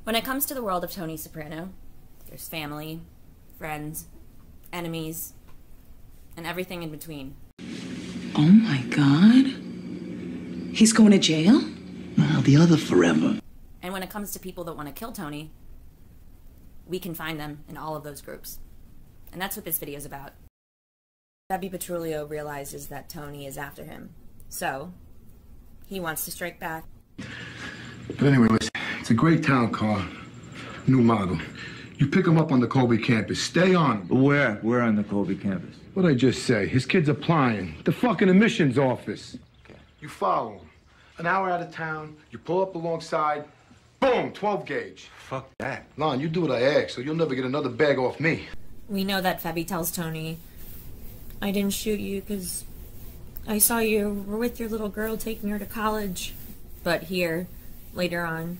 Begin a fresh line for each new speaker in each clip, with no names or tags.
When it comes to the world of Tony Soprano, there's family, friends, enemies, and everything in between.
Oh my God. He's going to jail?
Well, the other forever.
And when it comes to people that want to kill Tony, we can find them in all of those groups. And that's what this video is about. Febby Petrulio realizes that Tony is after him, so he wants to strike back.
But anyway, listen, it's a great town car, new model. You pick him up on the Colby campus, stay on him.
Where? Where on the Colby campus?
What'd I just say? His kid's applying. The fucking admissions office. Okay. You follow him. An hour out of town, you pull up alongside, boom, 12 gauge.
Fuck that.
Lon, you do what I ask, so you'll never get another bag off me.
We know that Febby tells Tony, I didn't shoot you because I saw you were with your little girl taking her to college. But here, later on,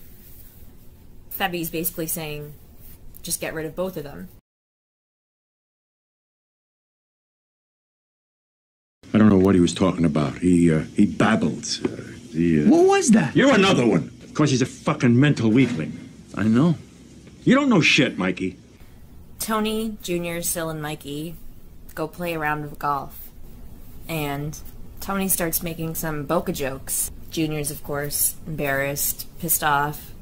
Febby's basically saying, just get rid of both of them.
I don't know what he was talking about. He babbled.
What was that?
You're another one. Of course, he's a fucking mental weakling.
I know.
You don't know shit, Mikey.
Tony, Junior, Sil, and Mikey go play a round of golf. And Tony starts making some Boca jokes. Junior's, of course, embarrassed, pissed off.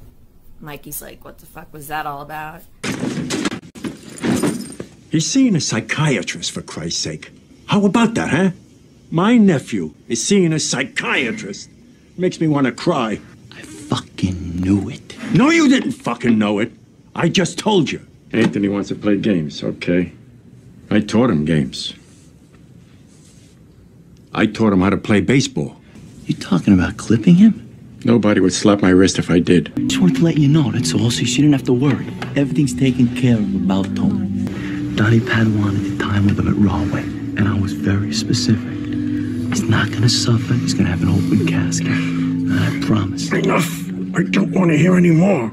Mikey's like, what the fuck was that all about?
He's seeing a psychiatrist, for Christ's sake. How about that, huh? My nephew is seeing a psychiatrist. Makes me want to cry.
I fucking knew it.
No, you didn't fucking know it. I just told you. Anthony wants to play games, okay? I taught him games. I taught him how to play baseball.
You talking about clipping him?
Nobody would slap my wrist if I did.
Just wanted to let you know, that's all, so you didn't have to worry. Everything's taken care of about Tony. Donnie Pad wanted the time with him at Rahway, and I was very specific. He's not gonna suffer, he's gonna have an open casket. I promise.
Enough! I don't want to hear any more.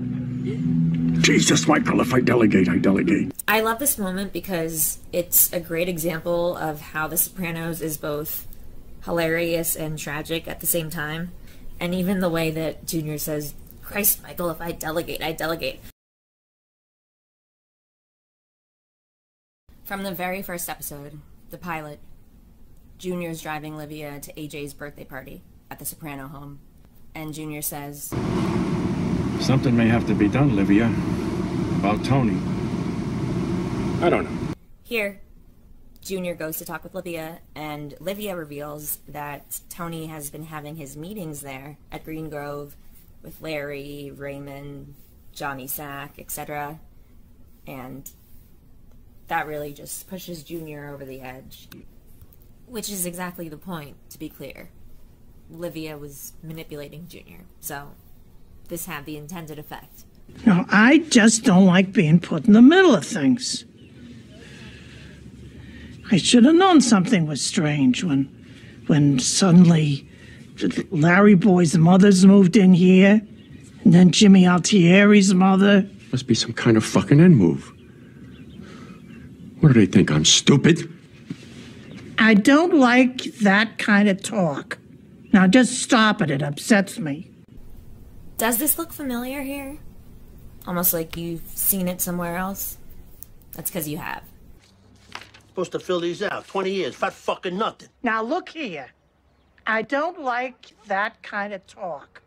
Jesus, Michael, if I delegate, I delegate.
I love this moment because it's a great example of how The Sopranos is both hilarious and tragic at the same time. And even the way that Junior says, Christ, Michael, if I delegate, I delegate. From the very first episode, the pilot, Junior's driving Livia to AJ's birthday party at the Soprano home. And Junior says,
Something may have to be done, Livia. About Tony. I don't know.
Here, Junior goes to talk with Livia, and Livia reveals that Tony has been having his meetings there at Green Grove with Larry, Raymond, Johnny Sack, etc. And that really just pushes Junior over the edge. Which is exactly the point, to be clear. Livia was manipulating Junior, so this had the intended effect.
No, I just don't like being put in the middle of things. I should have known something was strange when suddenly Larry Boy's mother's moved in here, and then Jimmy Altieri's mother.
Must be some kind of fucking end move. What do they think, I'm stupid?
I don't like that kind of talk. Now just stop it, it upsets me.
Does this look familiar here? Almost like you've seen it somewhere else? That's because you have.
Supposed to fill these out. 20 years, fat fucking nothing.
Now look here. I don't like that kind of talk.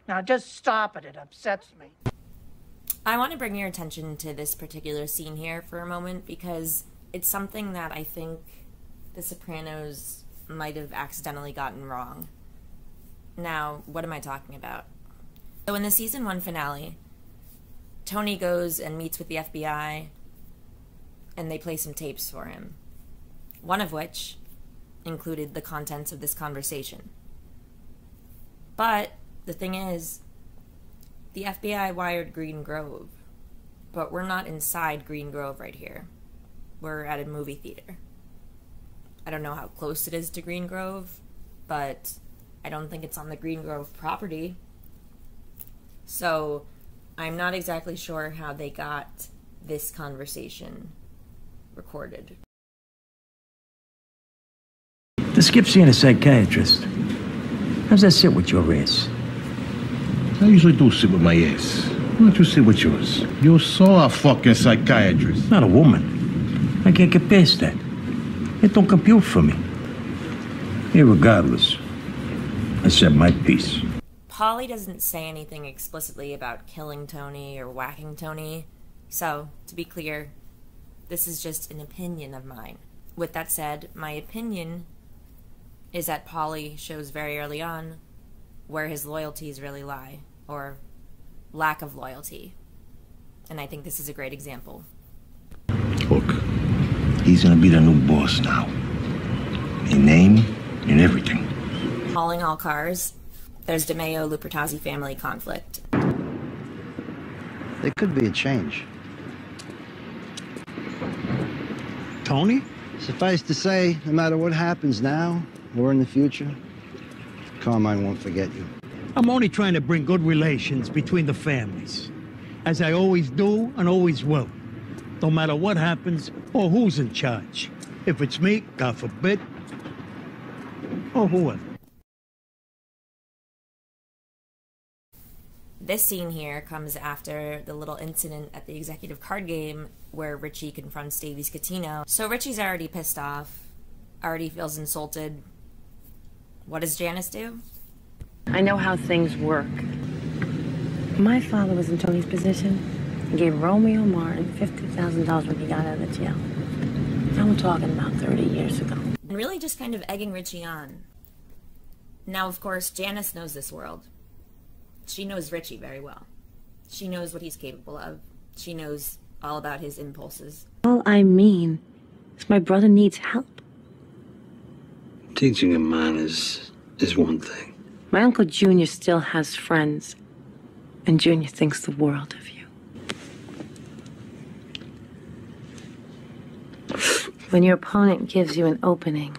Now just stop it, it upsets me.
I want to bring your attention to this particular scene here for a moment because it's something that I think The Sopranos might have accidentally gotten wrong. Now, what am I talking about? So in the season 1 finale, Tony goes and meets with the FBI, and they play some tapes for him. One of which included the contents of this conversation. But the thing is, the FBI wired Green Grove, but we're not inside Green Grove right here. We're at a movie theater. I don't know how close it is to Green Grove, but I don't think it's on the Green Grove property. So I'm not exactly sure how they got this conversation recorded.
The skip's seeing a psychiatrist. How's that sit with your ass?
I usually do sit with my ass.
Why don't you sit with yours? You saw a fucking psychiatrist.
Not a woman. I can't get past that. It don't compute for me. Irregardless, I said my piece.
Polly doesn't say anything explicitly about killing Tony or whacking Tony, so, to be clear, this is just an opinion of mine. With that said, my opinion is that Polly shows very early on where his loyalties really lie, or lack of loyalty. And I think this is a great example.
Look, he's gonna be the new boss now. In name, in everything.
Hauling all cars, there's DeMeo-Lupertazzi family conflict.
There could be a change.
Tony?
Suffice to say, no matter what happens now or in the future, Carmine won't forget you.
I'm only trying to bring good relations between the families, as I always do and always will, no matter what happens or who's in charge. If it's me, God forbid, or whoever.
This scene here comes after the little incident at the executive card game where Richie confronts Davey Scatino. So Richie's already pissed off, already feels insulted. What does Janice do?
I know how things work. My father was in Tony's position. He gave Romeo Martin $50,000 when he got out of jail. I'm talking about 30 years ago.
And really just kind of egging Richie on. Now, of course, Janice knows this world. She knows Richie very well. She knows what he's capable of. She knows all about his impulses.
All I mean is my brother needs help.
Teaching him manners is one thing.
My Uncle Junior still has friends, and Junior thinks the world of you. When your opponent gives you an opening,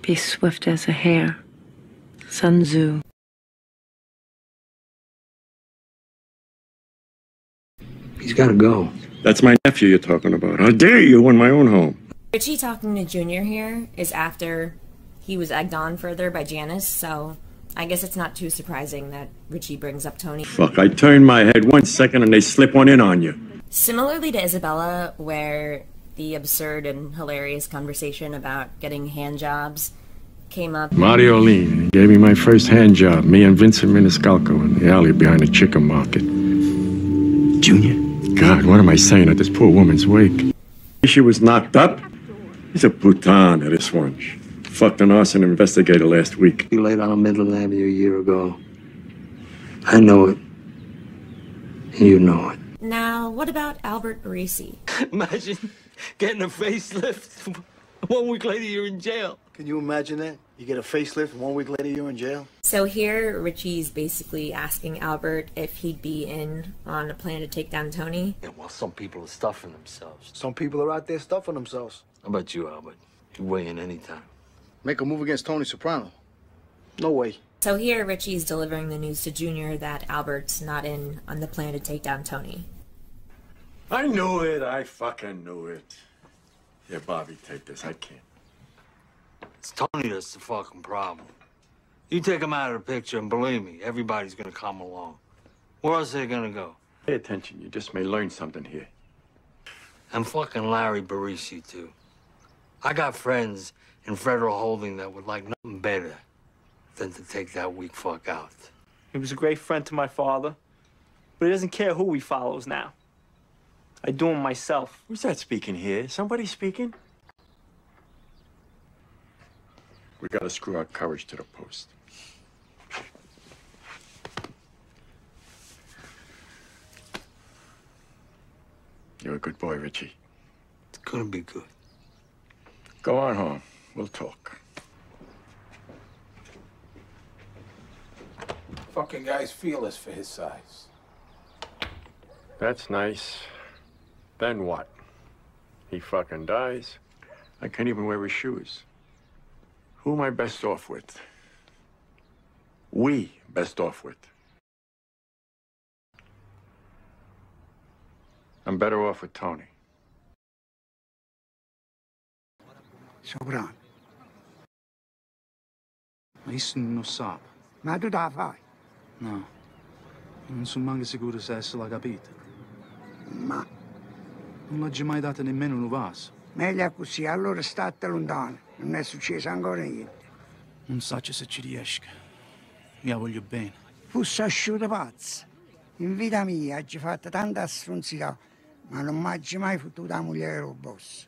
be swift as a hare. Sun Tzu.
He's got to go.
That's my nephew you're talking about. How dare you in my own home?
Richie talking to Junior here is after he was egged on further by Janice, so I guess it's not too surprising that Richie brings up Tony.
Fuck, I turn my head 1 second and they slip one in on you.
Similarly to Isabella, where the absurd and hilarious conversation about getting hand jobs came up.
Mario Lean gave me my first hand job, me and Vincent Miniscalco in the alley behind the chicken market.
Junior?
God, what am I saying at this poor woman's wake? She was knocked up. He's a putan, this one. Fucked an arson investigator last week.
You laid on Midland Avenue a year ago. I know it. And you know it.
Now, what about Albert Barisi?
Imagine getting a facelift. 1 week later, you're in jail.
Can you imagine that? You get a facelift, 1 week later you're in jail?
So here, Richie's basically asking Albert if he'd be in on a plan to take down Tony.
Yeah, well, some people are stuffing themselves.
Some people are out there stuffing themselves.
How about you, Albert? You weigh in anytime.
Make a move against Tony Soprano. No way.
So here, Richie's delivering the news to Junior that Albert's not in on the plan to take down Tony.
I knew it. I fucking knew it. Yeah, Bobby, take this. I can't.
It's Tony that's the fucking problem. You take him out of the picture, and believe me, everybody's gonna come along. Where else are they gonna go?
Pay attention. You just may learn something here.
And fucking Larry Barisi, too. I got friends in federal holding that would like nothing better than to take that weak fuck out.
He was a great friend to my father, but he doesn't care who he follows now. I do him myself.
Who's that speaking here? Somebody speaking? We gotta screw our courage to the post. You're a good boy, Richie.
It's gonna be good.
Go on home. We'll talk.
Fucking guy's fearless for his size.
That's nice. Then what? He fucking dies. I can't even wear his shoes. Who am I best off with? We best off with. I'm better off with Tony.
Soprano. Ma io non so. Ma tu da fai? No. Non sono manco sicuro se essa l'ha capita.
Ma
Non l'ha mai data nemmeno un vaso.
meglio così, allora state lontano. Non è successo ancora niente.
Non so se ci riesco. Io la voglio bene.
Fosse asciutto pazzo. In vita mia ho fatto tanta stronzità, ma non mi ha mai fottuto la moglie del boss.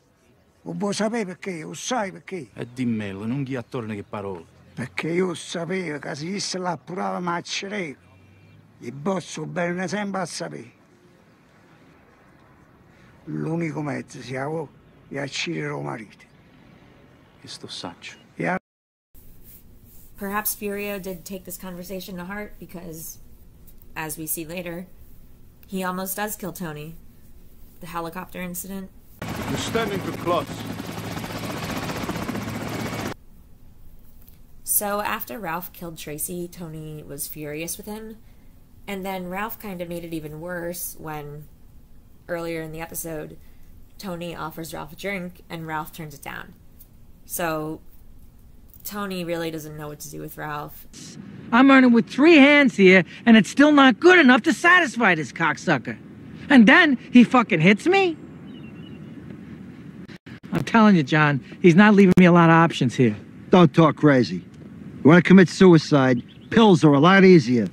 Lo vuoi sapere perché? Lo sai perché?
E dimmelo, non ghi attorno che parole.
Perché io sapevo che se io la appurava mi accerevo. Il boss lo bene sempre a sapere. L'unico mezzo sia voi e accidere il marito.
Che sto saccio.
Perhaps Furio did take this conversation to heart because, as we see later, he almost does kill Tony. The helicopter incident.
You're standing too close.
So after Ralph killed Tracy, Tony was furious with him. And then Ralph kind of made it even worse when, earlier in the episode, Tony offers Ralph a drink and Ralph turns it down. So Tony really doesn't know what to do with Ralph.
I'm earning with 3 hands here, and it's still not good enough to satisfy this cocksucker. And then he fucking hits me? I'm telling you, John, he's not leaving me a lot of options here.
Don't talk crazy. You want to commit suicide, pills are a lot easier.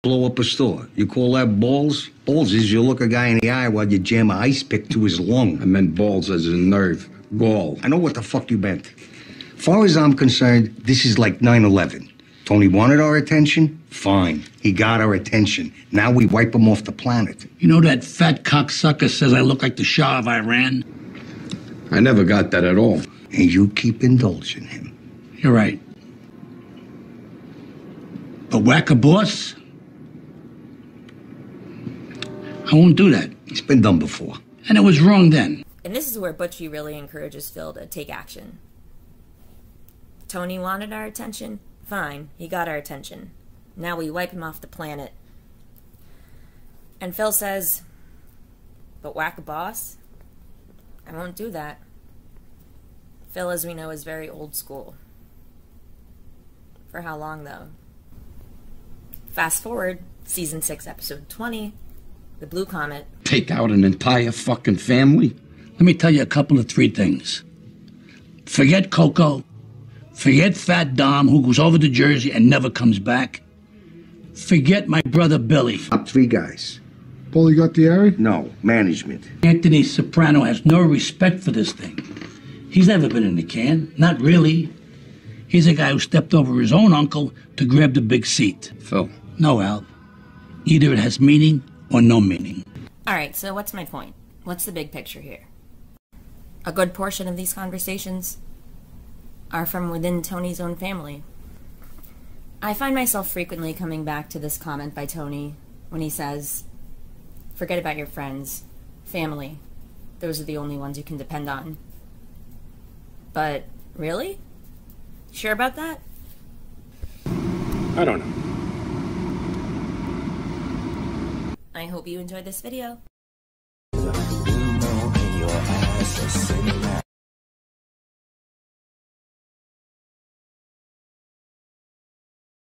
Blow up a store. You call that balls? Balls is you look a guy in the eye while you jam an ice pick to his lung.
I meant balls as in nerve. Gall.
I know what the fuck you meant. Far as I'm concerned, this is like 9/11. Tony wanted our attention? Fine. He got our attention. Now we wipe him off the planet.
You know that fat cocksucker says I look like the Shah of Iran? I never got that at all.
And you keep indulging him.
You're right. But whack a boss? I won't do that.
It's been done before.
And it was wrong then.
And this is where Butchie really encourages Phil to take action. Tony wanted our attention? Fine, he got our attention. Now we wipe him off the planet. And Phil says, but whack a boss? I won't do that. Phil, as we know, is very old school. For how long, though? Fast forward, Season 6, Episode 20, The Blue Comet.
Take out an entire fucking family? Let me tell you a couple of 3 things. Forget Coco. Forget Fat Dom, who goes over to Jersey and never comes back. Forget my brother Billy.
Top 3 guys.
Paulie got the area?
No, management.
Anthony Soprano has no respect for this thing. He's never been in the can. Not really. He's a guy who stepped over his own uncle to grab the big seat. Phil. No, Al. Either it has meaning or no meaning.
Alright, so what's my point? What's the big picture here? A good portion of these conversations are from within Tony's own family. I find myself frequently coming back to this comment by Tony when he says, forget about your friends, family. Those are the only ones you can depend on. But, really? Sure about that?
I don't know.
I hope you enjoyed this video.
Your eyes are